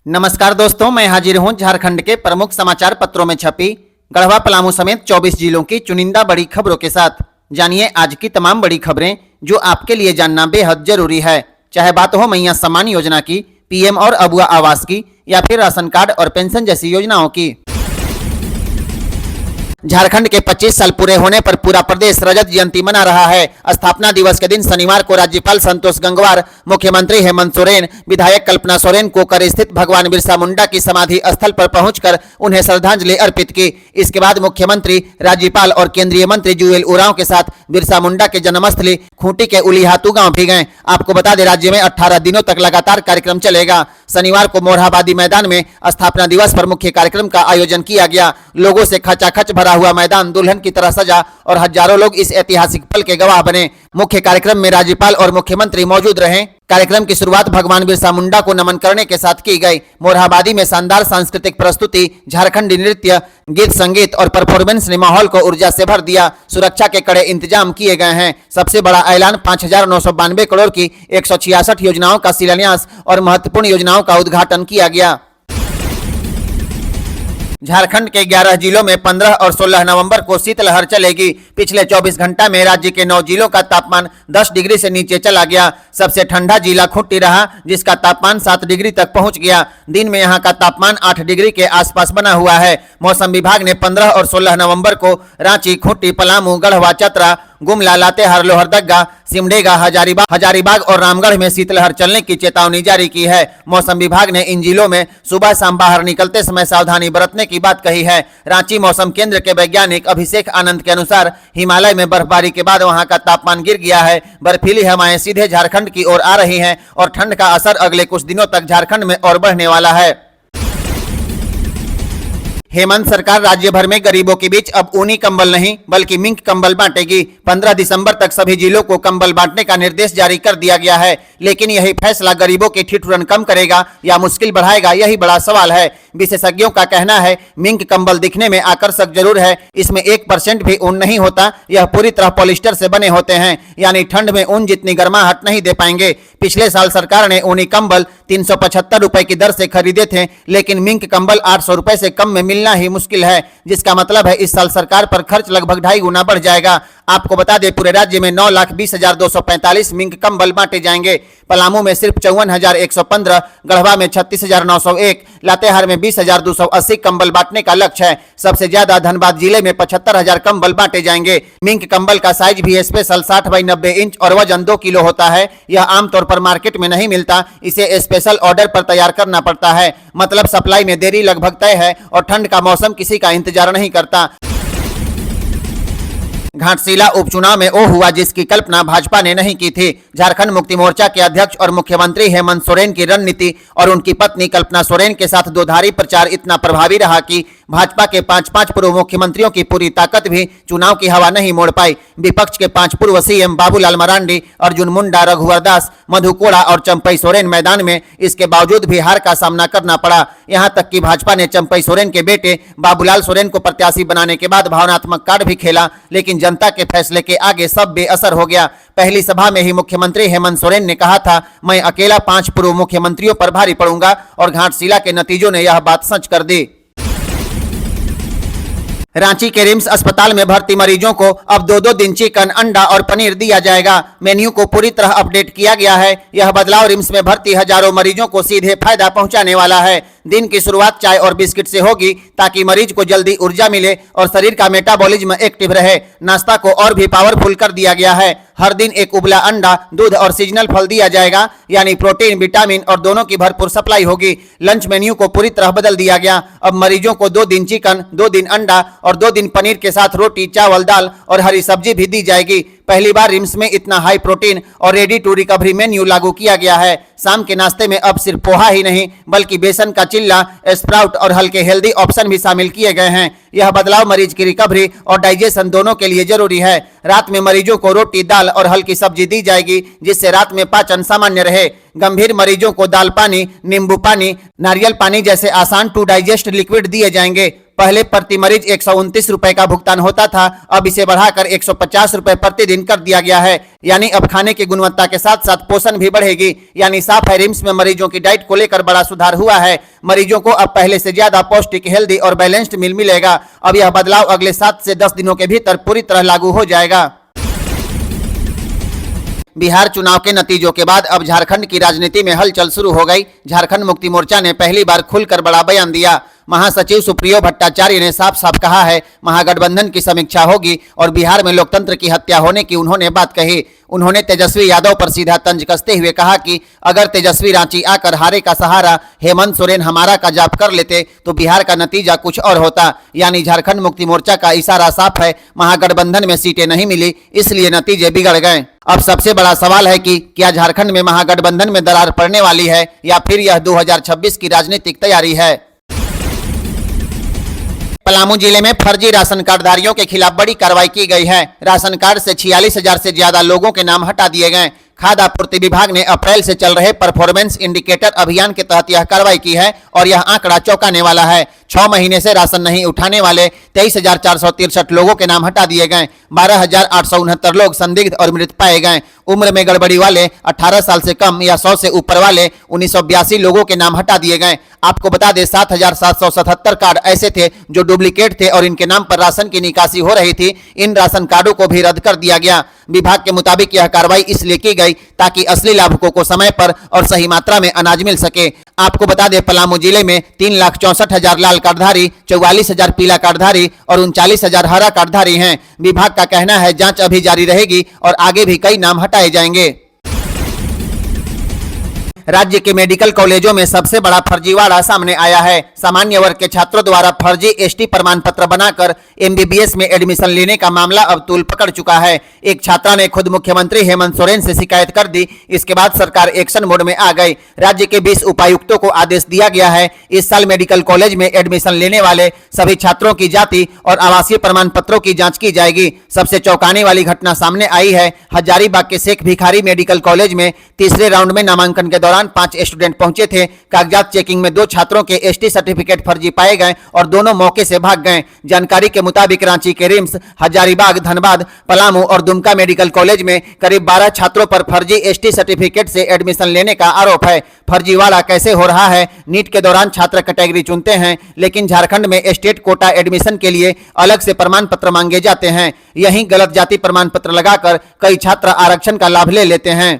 नमस्कार दोस्तों, मैं हाजिर हूं झारखंड के प्रमुख समाचार पत्रों में छपी गढ़वा पलामू समेत 24 जिलों की चुनिंदा बड़ी खबरों के साथ। जानिए आज की तमाम बड़ी खबरें जो आपके लिए जानना बेहद जरूरी है। चाहे बात हो मैया सम्मान योजना की, पीएम और अबुआ आवास की या फिर राशन कार्ड और पेंशन जैसी योजनाओं की। झारखंड के 25 साल पूरे होने पर पूरा प्रदेश रजत जयंती मना रहा है। स्थापना दिवस के दिन शनिवार को राज्यपाल संतोष गंगवार, मुख्यमंत्री हेमंत सोरेन, विधायक कल्पना सोरेन कोकर स्थित भगवान बिरसा मुंडा की समाधि स्थल पर पहुंचकर उन्हें श्रद्धांजलि अर्पित की। इसके बाद मुख्यमंत्री, राज्यपाल और केंद्रीय मंत्री जुएल ओरांव के साथ बिरसा मुंडा के जन्मस्थली खूंटी के उलीहातू गांव भी गए। आपको बता दें, राज्य में 18 दिनों तक लगातार कार्यक्रम चलेगा। शनिवार को मोरहाबादी मैदान में स्थापना दिवस पर मुख्य कार्यक्रम का आयोजन किया गया। लोगों से खचाखच भरा हुआ मैदान दुल्हन की तरह सजा और हजारों लोग इस ऐतिहासिक पल के गवाह बने। मुख्य कार्यक्रम में राज्यपाल और मुख्यमंत्री मौजूद रहे। कार्यक्रम की शुरुआत भगवान बिरसा मुंडा को नमन करने के साथ की गई। मोरहाबादी में शानदार सांस्कृतिक प्रस्तुति, झारखंडी नृत्य, गीत संगीत और परफॉर्मेंस ने माहौल को ऊर्जा से भर दिया। सुरक्षा के कड़े इंतजाम किए गए हैं। सबसे बड़ा ऐलान 5,992 करोड़ की 166 योजनाओं का शिलान्यास और महत्वपूर्ण योजनाओं का उद्घाटन किया गया। झारखंड के 11 जिलों में 15 और 16 नवंबर को शीतलहर चलेगी। पिछले 24 घंटा में राज्य के 9 जिलों का तापमान 10 डिग्री से नीचे चला गया। सबसे ठंडा जिला खूंटी रहा, जिसका तापमान 7 डिग्री तक पहुंच गया। दिन में यहां का तापमान 8 डिग्री के आसपास बना हुआ है। मौसम विभाग ने 15 और 16 नवंबर को रांची, खूंटी, पलामू, गढ़वा, चतरा, गुमला, लातेहार, लोहरदगा, सिमडेगा, हजारीबाग और रामगढ़ में शीतलहर चलने की चेतावनी जारी की है। मौसम विभाग ने इन जिलों में सुबह शाम बाहर निकलते समय सावधानी बरतने की बात कही है। रांची मौसम केंद्र के वैज्ञानिक अभिषेक आनंद के अनुसार हिमालय में बर्फबारी के बाद वहां का तापमान गिर गया है। बर्फीली हवाएं सीधे झारखंड की ओर आ रही हैं और ठंड का असर अगले कुछ दिनों तक झारखंड में और बढ़ने वाला है। हेमंत सरकार राज्य भर में गरीबों के बीच अब ऊनी कंबल नहीं बल्कि मिंक कंबल बांटेगी। 15 दिसंबर तक सभी जिलों को कंबल बांटने का निर्देश जारी कर दिया गया है। लेकिन यही फैसला गरीबों की ठिठुरन कम करेगा या मुश्किल बढ़ाएगा, यही बड़ा सवाल है। विशेषज्ञों का कहना है मिंक कंबल दिखने में आकर्षक जरूर है, इसमें 1% भी ऊन नहीं होता। यह पूरी तरह पॉलिस्टर से बने होते हैं, यानी ठंड में ऊन जितनी गर्माहट नहीं दे पाएंगे। पिछले साल सरकार ने ऊनी कंबल 375 रुपए की दर से खरीदे थे, लेकिन मिंक कंबल 800 रुपए से कम में मिलना ही मुश्किल है, जिसका मतलब है इस साल सरकार पर खर्च लगभग 2.5 गुना बढ़ जाएगा। आपको बता दें, पूरे राज्य में 9,20,245 मिंक कंबल बांटे जाएंगे। पलामू में सिर्फ 54,115, गढ़वा में 36,901, लातेहार में 20,280 कंबल बांटने का लक्ष्य है। सबसे ज्यादा धनबाद जिले में 75,000 कंबल बांटे जाएंगे। मिंक कंबल का साइज भी स्पेशल 60 बाई 90 इंच और वजन 2 किलो होता है। यह आमतौर पर मार्केट में नहीं मिलता, इसे स्पेशल ऑर्डर पर तैयार करना पड़ता है। मतलब सप्लाई में देरी लगभग तय है और ठंड का मौसम किसी का इंतजार नहीं करता। घाटशिला उपचुनाव में वो हुआ जिसकी कल्पना भाजपा ने नहीं की थी। झारखंड मुक्ति मोर्चा के अध्यक्ष और मुख्यमंत्री हेमंत सोरेन की रणनीति और उनकी पत्नी कल्पना सोरेन के साथ दोधारी प्रचार इतना प्रभावी रहा कि भाजपा के 5 पूर्व मुख्यमंत्रियों की पूरी ताकत भी चुनाव की हवा नहीं मोड़ पाई। विपक्ष के 5 पूर्व सीएम बाबूलाल मरांडी, अर्जुन मुंडा, रघुवर दास, मधु कोड़ा और चंपई सोरेन मैदान में, इसके बावजूद भी हार का सामना करना पड़ा। यहां तक कि भाजपा ने चंपई सोरेन के बेटे बाबूलाल सोरेन को प्रत्याशी बनाने के बाद भावनात्मक कार्ड भी खेला, लेकिन जनता के फैसले के आगे सब बेअसर हो गया। पहली सभा में ही मुख्यमंत्री हेमंत सोरेन ने कहा था, मैं अकेला 5 पूर्व मुख्यमंत्रियों पर भारी पड़ूंगा, और घाटशिला के नतीजों ने यह बात सच कर दी। रांची के रिम्स अस्पताल में भर्ती मरीजों को अब 2-2 दिन चिकन, अंडा और पनीर दिया जाएगा। मेन्यू को पूरी तरह अपडेट किया गया है। यह बदलाव रिम्स में भर्ती हजारों मरीजों को सीधे फायदा पहुंचाने वाला है। दिन की शुरुआत चाय और बिस्किट से होगी ताकि मरीज को जल्दी ऊर्जा मिले और शरीर का मेटाबॉलिज्म एक्टिव रहे। नाश्ता को और भी पावरफुल कर दिया गया है। हर दिन एक उबला अंडा, दूध और सीजनल फल दिया जाएगा, यानी प्रोटीन, विटामिन और दोनों की भरपूर सप्लाई होगी। लंच मेन्यू को पूरी तरह बदल दिया गया। अब मरीजों को 2 दिन चिकन, 2 दिन अंडा और 2 दिन पनीर के साथ रोटी, चावल, दाल और हरी सब्जी भी दी जाएगी। पहली बार रिम्स में इतना हाई प्रोटीन और रेडी टू रिकवरी मेन्यू लागू किया गया है। शाम के नाश्ते में अब सिर्फ पोहा ही नहीं बल्कि बेसन का चिल्ला, स्प्राउट और हल्के हेल्दी ऑप्शन भी शामिल किए गए हैं। यह बदलाव मरीज की रिकवरी और डाइजेशन दोनों के लिए जरूरी है। रात में मरीजों को रोटी, दाल और हल्की सब्जी दी जाएगी, जिससे रात में पाचन सामान्य रहे। गंभीर मरीजों को दाल पानी, नींबू पानी, नारियल पानी जैसे आसान टू डाइजेस्ट लिक्विड दिए जाएंगे। पहले प्रति मरीज 129 रुपए का भुगतान होता था, अब इसे बढ़ाकर 150 रुपए प्रतिदिन कर दिया गया है। यानी अब खाने की गुणवत्ता के साथ साथ पोषण भी बढ़ेगी। यानी साफ है, रिम्स में मरीजों की डाइट को लेकर बड़ा सुधार हुआ है। मरीजों को अब पहले से ज्यादा पौष्टिक, हेल्दी और बैलेंस्ड मील मिलेगा। अब यह बदलाव अगले 7 से 10 दिनों के भीतर पूरी तरह लागू हो जाएगा। बिहार चुनाव के नतीजों के बाद अब झारखंड की राजनीति में हलचल शुरू हो गई। झारखंड मुक्ति मोर्चा ने पहली बार खुलकर बड़ा बयान दिया। महासचिव सुप्रियो भट्टाचार्य ने साफ साफ कहा है, महागठबंधन की समीक्षा होगी और बिहार में लोकतंत्र की हत्या होने की उन्होंने बात कही। उन्होंने तेजस्वी यादव पर सीधा तंज कसते हुए कहा कि अगर तेजस्वी रांची आकर हारे का सहारा हेमंत सोरेन हमारा का जाप कर लेते तो बिहार का नतीजा कुछ और होता। यानी झारखंड मुक्ति मोर्चा का इशारा साफ है, महागठबंधन में सीटें नहीं मिली, इसलिए नतीजे बिगड़ गए। अब सबसे बड़ा सवाल है कि क्या झारखंड में महागठबंधन में दरार पड़ने वाली है या फिर यह 2026 की राजनीतिक तैयारी है। पलामू जिले में फर्जी राशन कार्डधारियों के खिलाफ बड़ी कार्रवाई की गई है। राशन कार्ड से 46,000 से ज्यादा लोगों के नाम हटा दिए गए। खाद्य आपूर्ति विभाग ने अप्रैल से चल रहे परफॉर्मेंस इंडिकेटर अभियान के तहत यह कार्रवाई की है और यह आंकड़ा चौंकाने वाला है। 6 महीने से राशन नहीं उठाने वाले 23,463 लोगों के नाम हटा दिए गए। 12,869 लोग संदिग्ध और मृत पाए गए। उम्र में गड़बड़ी वाले 18 साल से कम या 100 से ऊपर वाले 1982 लोगों के नाम हटा दिए गए। आपको बता दें, 7,777 कार्ड ऐसे थे जो डुप्लीकेट थे और इनके नाम पर राशन की निकासी हो रही थी। इन राशन कार्डों को भी रद्द कर दिया गया। विभाग के मुताबिक यह कार्रवाई इसलिए की गई ताकि असली लाभुकों को समय पर और सही मात्रा में अनाज मिल सके। आपको बता दें, पलामू जिले में 3,64,000 लाल कार्डधारी, 44,000 पीला कार्डधारी और 39,000 हरा कार्डधारी हैं। विभाग का कहना है, जांच अभी जारी रहेगी और आगे भी कई नाम हटाए जाएंगे। राज्य के मेडिकल कॉलेजों में सबसे बड़ा फर्जीवाड़ा सामने आया है। सामान्य वर्ग के छात्रों द्वारा फर्जी एसटी प्रमाण पत्र बनाकर एमबीबीएस में एडमिशन लेने का मामला अब तूल पकड़ चुका है। एक छात्रा ने खुद मुख्यमंत्री हेमंत सोरेन से शिकायत कर दी। इसके बाद सरकार एक्शन मोड में आ गई। राज्य के 20 उपायुक्तों को आदेश दिया गया है, इस साल मेडिकल कॉलेज में एडमिशन लेने वाले सभी छात्रों की जाति और आवासीय प्रमाण पत्रों की जाँच की जाएगी। सबसे चौंकाने वाली घटना सामने आई है हजारीबाग के शेख भिखारी मेडिकल कॉलेज में। तीसरे राउंड में नामांकन के दौरान 5 स्टूडेंट पहुंचे थे। कागजात चेकिंग में 2 छात्रों के एसटी सर्टिफिकेट फर्जी पाए गए और दोनों मौके से भाग गए। जानकारी के मुताबिक रांची के रिम्स, हजारीबाग, धनबाद, पलामू और दुमका मेडिकल कॉलेज में करीब 12 छात्रों पर फर्जी एसटी सर्टिफिकेट से एडमिशन लेने का आरोप है। फर्जीवाड़ा कैसे हो रहा है? नीट के दौरान छात्र कैटेगरी चुनते हैं, लेकिन झारखंड में स्टेट कोटा एडमिशन के लिए अलग से प्रमाण पत्र मांगे जाते हैं। यही गलत जाति प्रमाण पत्र लगाकर कई छात्र आरक्षण का लाभ ले लेते हैं।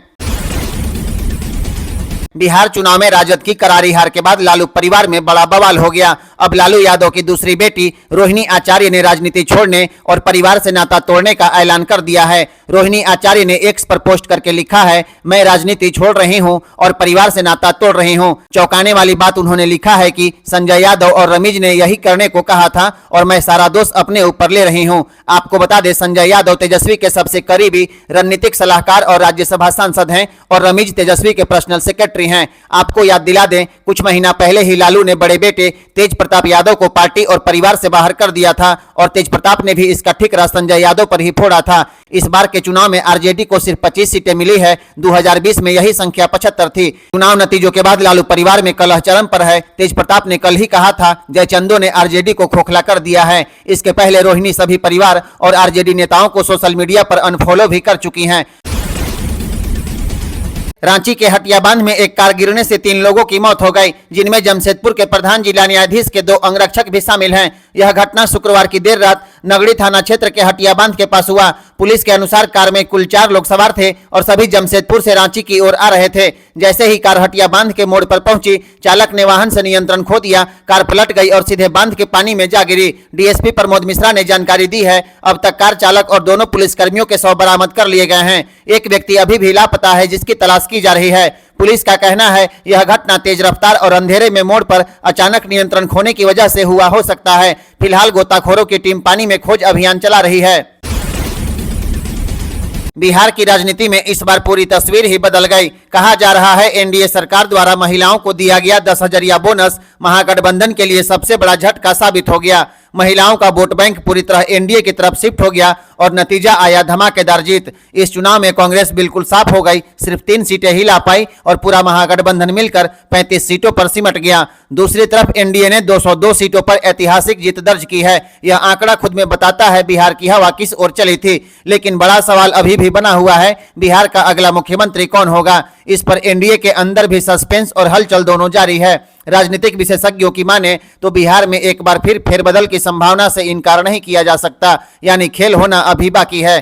बिहार चुनाव में राजद की करारी हार के बाद लालू परिवार में बड़ा बवाल हो गया। अब लालू यादव की दूसरी बेटी रोहिणी आचार्य ने राजनीति छोड़ने और परिवार से नाता तोड़ने का ऐलान कर दिया है। रोहिणी आचार्य ने एक्स पर पोस्ट करके लिखा है, मैं राजनीति छोड़ रही हूं और परिवार से नाता तोड़ रही हूं। चौंकाने वाली बात उन्होंने लिखा है कि संजय यादव और रमीज ने यही करने को कहा था और मैं सारा दोष अपने ऊपर ले रही हूं। आपको बता दें, संजय यादव तेजस्वी के सबसे करीबी रणनीतिक सलाहकार और राज्यसभा सांसद हैं और रमीज तेजस्वी के पर्सनल सेक्रेटरी हैं। आपको याद दिला दें, कुछ महीना पहले ही लालू ने बड़े बेटे तेज प्रताप यादव को पार्टी और परिवार से बाहर कर दिया था और तेज प्रताप ने भी इसका ठिकरा संजय यादव पर ही फोड़ा था। इस बार के चुनाव में आरजेडी को सिर्फ 25 सीटें मिली है। 2020 में यही संख्या 75 थी। चुनाव नतीजों के बाद लालू परिवार में कलह चरम पर है। तेज प्रताप ने कल ही कहा था, जयचंदो ने आरजेडी को खोखला कर दिया है। इसके पहले रोहिणी सभी परिवार और आरजेडी नेताओं को सोशल मीडिया पर अनफॉलो भी कर चुकी हैं। रांची के हटिया बांध में एक कार गिरने से 3 लोगों की मौत हो गई, जिनमें जमशेदपुर के प्रधान जिला न्यायाधीश के 2 अंगरक्षक भी शामिल हैं। यह घटना शुक्रवार की देर रात नगड़ी थाना क्षेत्र के हटिया बांध के पास हुआ। पुलिस के अनुसार कार में कुल 4 लोग सवार थे और सभी जमशेदपुर से रांची की ओर आ रहे थे। जैसे ही कार हटिया बांध के मोड़ पर पहुंची, चालक ने वाहन से नियंत्रण खो दिया। कार पलट गई और सीधे बांध के पानी में जा गिरी। डीएसपी प्रमोद मिश्रा ने जानकारी दी है, अब तक कार चालक और दोनों पुलिसकर्मियों के शव बरामद कर लिए गए हैं। एक व्यक्ति अभी भी लापता है, जिसकी तलाश की जा रही है। पुलिस का कहना है, यह घटना तेज रफ्तार और अंधेरे में मोड़ पर अचानक नियंत्रण खोने की वजह से हुआ हो सकता है। फिलहाल गोताखोरों की टीम पानी में खोज अभियान चला रही है। बिहार की राजनीति में इस बार पूरी तस्वीर ही बदल गई। कहा जा रहा है एनडीए सरकार द्वारा महिलाओं को दिया गया 10,000 बोनस महागठबंधन के लिए सबसे बड़ा झटका साबित हो गया। महिलाओं का वोट बैंक पूरी तरह एनडीए की तरफ शिफ्ट हो गया और नतीजा आया धमाकेदार जीत। इस चुनाव में कांग्रेस बिल्कुल साफ हो गई, सिर्फ 3 सीटें ही ला पाई और पूरा महागठबंधन मिलकर 35 सीटों पर सिमट गया। दूसरी तरफ एनडीए ने 202 सीटों पर ऐतिहासिक जीत दर्ज की है। यह आंकड़ा खुद में बताता है बिहार की हवा किस ओर चली थी। लेकिन बड़ा सवाल अभी भी बना हुआ है, बिहार का अगला मुख्यमंत्री कौन होगा। इस पर एनडीए के अंदर भी सस्पेंस और हलचल दोनों जारी है। राजनीतिक विशेषज्ञों की माने तो बिहार में एक बार फिर फेरबदल की संभावना से इनकार नहीं किया जा सकता, यानी खेल होना अभी बाकी है।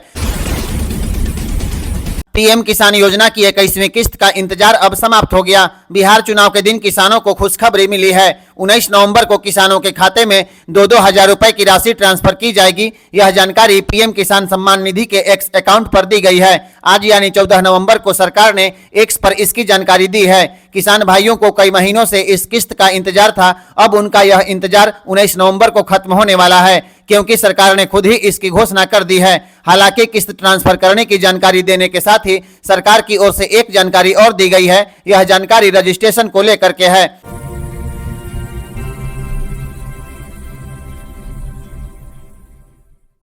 पीएम किसान योजना की 21वीं किस्त का इंतजार अब समाप्त हो गया। बिहार चुनाव के दिन किसानों को खुशखबरी मिली है। 19 नवंबर को किसानों के खाते में 2-2 हजार रुपए की राशि ट्रांसफर की जाएगी। यह जानकारी पीएम किसान सम्मान निधि के एक्स अकाउंट पर दी गई है। आज यानी 14 नवंबर को सरकार ने एक्स पर इसकी जानकारी दी है। किसान भाइयों को कई महीनों से इस किस्त का इंतजार था। अब उनका यह इंतजार 19 नवंबर को खत्म होने वाला है, क्योंकि सरकार ने खुद ही इसकी घोषणा कर दी है। हालांकि किस्त ट्रांसफर करने की जानकारी देने के साथ ही सरकार की ओर से एक जानकारी और दी गई है। यह जानकारी रजिस्ट्रेशन को लेकर के है।